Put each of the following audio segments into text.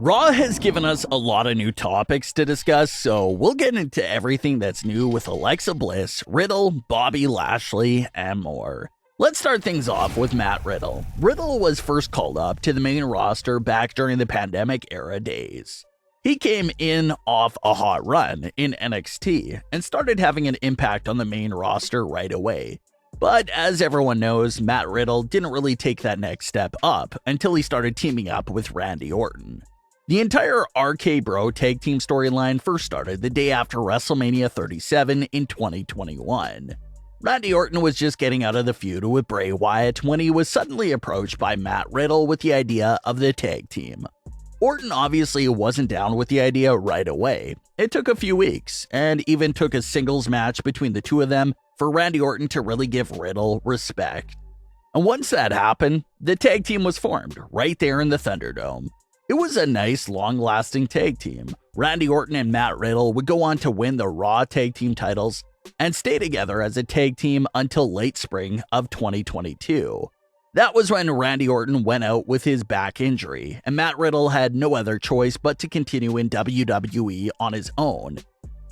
Raw has given us a lot of new topics to discuss, so we'll get into everything that's new with Alexa Bliss, Riddle, Bobby Lashley, and more. Let's start things off with Matt Riddle. Riddle was first called up to the main roster back during the pandemic era days. He came in off a hot run in NXT and started having an impact on the main roster right away. But as everyone knows, Matt Riddle didn't really take that next step up until he started teaming up with Randy Orton. The entire RK Bro tag team storyline first started the day after WrestleMania 37 in 2021. Randy Orton was just getting out of the feud with Bray Wyatt when he was suddenly approached by Matt Riddle with the idea of the tag team. Orton obviously wasn't down with the idea right away. It took a few weeks, and even took a singles match between the two of them for Randy Orton to really give Riddle respect. And once that happened, the tag team was formed right there in the Thunderdome. It was a nice, long-lasting tag team. Randy Orton and Matt Riddle would go on to win the Raw tag team titles and stay together as a tag team until late spring of 2022. That was when Randy Orton went out with his back injury, and Matt Riddle had no other choice but to continue in WWE on his own.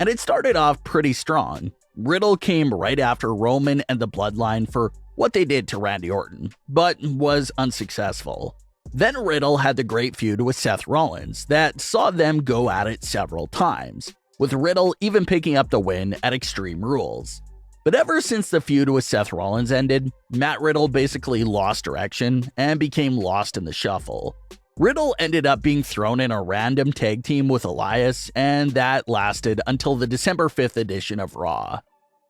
And it started off pretty strong. Riddle came right after Roman and the Bloodline for what they did to Randy Orton, but was unsuccessful. Then Riddle had the great feud with Seth Rollins that saw them go at it several times, with Riddle even picking up the win at Extreme Rules. But ever since the feud with Seth Rollins ended, Matt Riddle basically lost direction and became lost in the shuffle. Riddle ended up being thrown in a random tag team with Elias, and that lasted until the December 5th edition of Raw.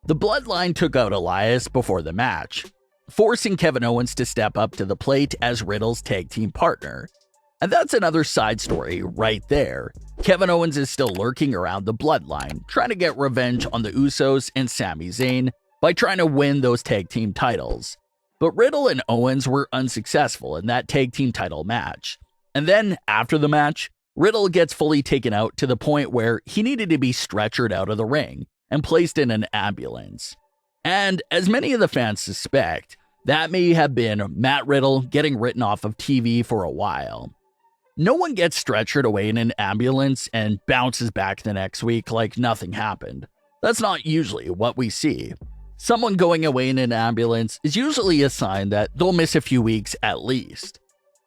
The Bloodline took out Elias before the match, forcing Kevin Owens to step up to the plate as Riddle's tag team partner. And that's another side story right there. Kevin Owens is still lurking around the Bloodline, trying to get revenge on the Usos and Sami Zayn by trying to win those tag team titles. But Riddle and Owens were unsuccessful in that tag team title match. And then, after the match, Riddle gets fully taken out to the point where he needed to be stretchered out of the ring and placed in an ambulance. And as many of the fans suspect, that may have been Matt Riddle getting written off of TV for a while. No one gets stretchered away in an ambulance and bounces back the next week like nothing happened. That's not usually what we see. Someone going away in an ambulance is usually a sign that they'll miss a few weeks at least.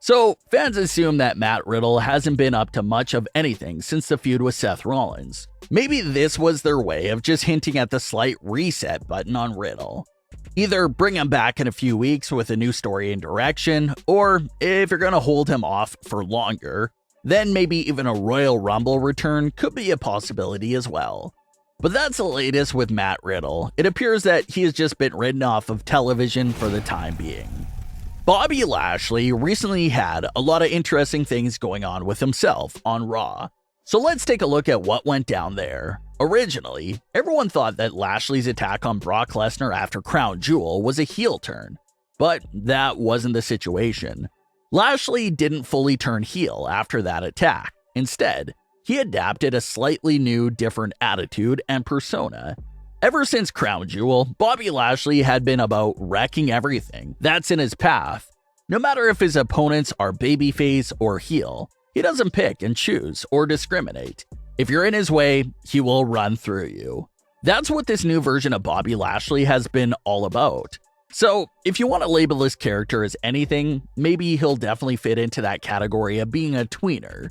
So fans assume that Matt Riddle hasn't been up to much of anything since the feud with Seth Rollins. Maybe this was their way of just hinting at the slight reset button on Riddle. Either bring him back in a few weeks with a new story and direction, or if you're going to hold him off for longer, then maybe even a Royal Rumble return could be a possibility as well. But that's the latest with Matt Riddle. It appears that he has just been written off of television for the time being. Bobby Lashley recently had a lot of interesting things going on with himself on Raw. So let's take a look at what went down there. Originally, everyone thought that Lashley's attack on Brock Lesnar after Crown Jewel was a heel turn, but that wasn't the situation. Lashley didn't fully turn heel after that attack. Instead, he adapted a slightly new, different attitude and persona. Ever since Crown Jewel, Bobby Lashley had been about wrecking everything that's in his path. No matter if his opponents are babyface or heel, he doesn't pick and choose or discriminate. If you're in his way, he will run through you. That's what this new version of Bobby Lashley has been all about. So, if you want to label this character as anything, maybe he'll definitely fit into that category of being a tweener.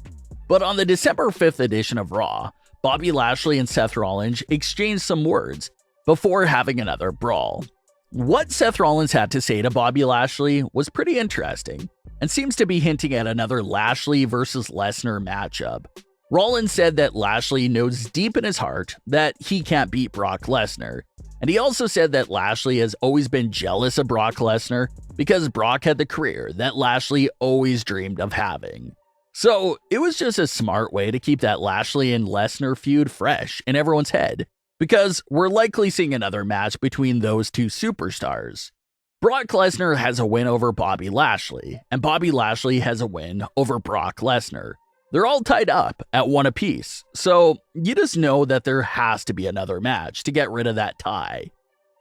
But on the December 5th edition of Raw, Bobby Lashley and Seth Rollins exchanged some words before having another brawl. What Seth Rollins had to say to Bobby Lashley was pretty interesting, and seems to be hinting at another Lashley versus Lesnar matchup. Rollins said that Lashley knows deep in his heart that he can't beat Brock Lesnar, and he also said that Lashley has always been jealous of Brock Lesnar because Brock had the career that Lashley always dreamed of having. So it was just a smart way to keep that Lashley and Lesnar feud fresh in everyone's head, because we're likely seeing another match between those two superstars. Brock Lesnar has a win over Bobby Lashley, and Bobby Lashley has a win over Brock Lesnar. They're all tied up at one apiece, so you just know that there has to be another match to get rid of that tie.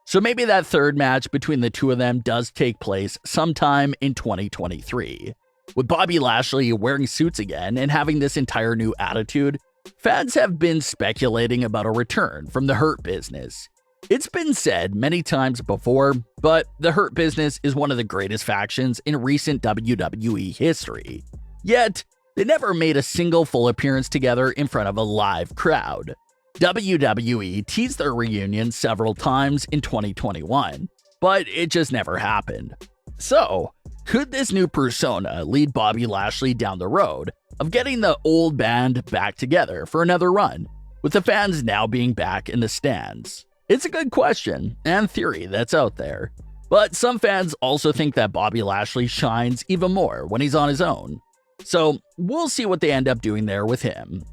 So maybe that third match between the two of them does take place sometime in 2023. With Bobby Lashley wearing suits again and having this entire new attitude, fans have been speculating about a return from the Hurt Business. It's been said many times before, but the Hurt Business is one of the greatest factions in recent WWE history. Yet, they never made a single full appearance together in front of a live crowd. WWE teased their reunion several times in 2021, but it just never happened. So, could this new persona lead Bobby Lashley down the road of getting the old band back together for another run, with the fans now being back in the stands? It's a good question and theory that's out there, but some fans also think that Bobby Lashley shines even more when he's on his own. So, we'll see what they end up doing there with him.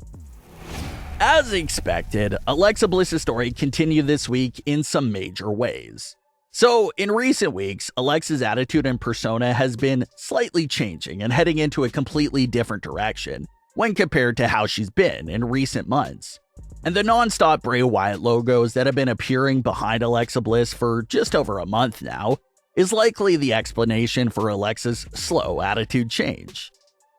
As expected, Alexa Bliss's story continued this week in some major ways. So, in recent weeks, Alexa's attitude and persona has been slightly changing and heading into a completely different direction when compared to how she's been in recent months. And the non-stop Bray Wyatt logos that have been appearing behind Alexa Bliss for just over a month now is likely the explanation for Alexa's slow attitude change.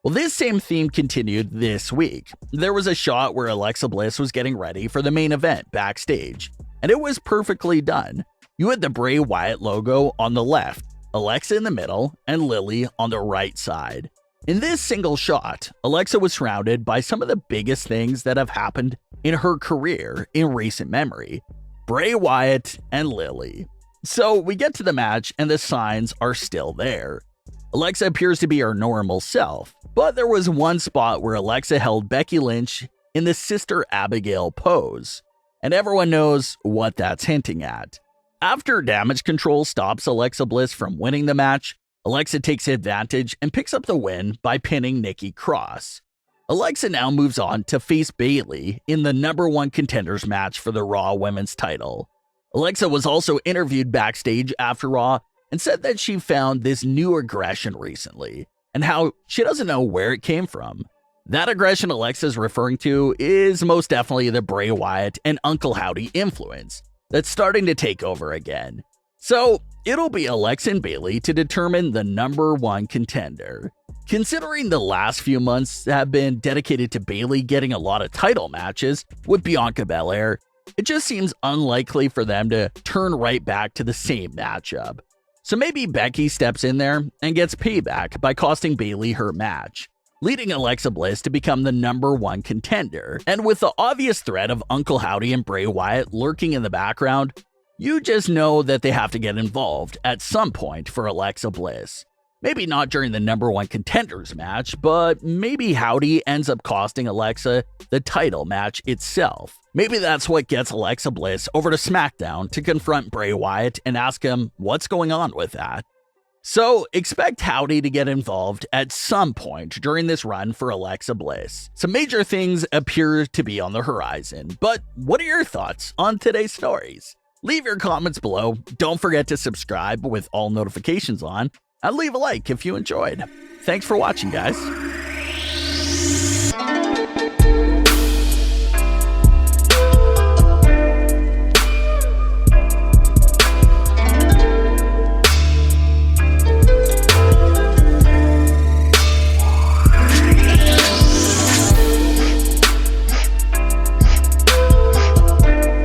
Well, this same theme continued this week. There was a shot where Alexa Bliss was getting ready for the main event backstage, and it was perfectly done. You had the Bray Wyatt logo on the left, Alexa in the middle, and Lily on the right side. In this single shot, Alexa was surrounded by some of the biggest things that have happened in her career in recent memory: Bray Wyatt and Lily. So we get to the match and the signs are still there. Alexa appears to be her normal self, but there was one spot where Alexa held Becky Lynch in the Sister Abigail pose, and everyone knows what that's hinting at. After Damage Control stops Alexa Bliss from winning the match, Alexa takes advantage and picks up the win by pinning Nikki Cross. Alexa now moves on to face Bayley in the #1 contenders match for the Raw Women's title. Alexa was also interviewed backstage after Raw and said that she found this new aggression recently and how she doesn't know where it came from. That aggression Alexa's referring to is most definitely the Bray Wyatt and Uncle Howdy influence that's starting to take over again. So, it'll be Alexa and Bayley to determine the #1 contender. Considering the last few months have been dedicated to Bayley getting a lot of title matches with Bianca Belair, it just seems unlikely for them to turn right back to the same matchup. So maybe Becky steps in there and gets payback by costing Bayley her match, leading Alexa Bliss to become the #1 contender. And with the obvious threat of Uncle Howdy and Bray Wyatt lurking in the background, you just know that they have to get involved at some point for Alexa Bliss. Maybe not during the #1 contenders match, but maybe Howdy ends up costing Alexa the title match itself. Maybe that's what gets Alexa Bliss over to Smackdown to confront Bray Wyatt and ask him what's going on with that. So expect Howdy to get involved at some point during this run for Alexa Bliss. Some major things appear to be on the horizon, but what are your thoughts on today's stories? Leave your comments below, don't forget to subscribe with all notifications on, and leave a like if you enjoyed. Thanks for watching, guys.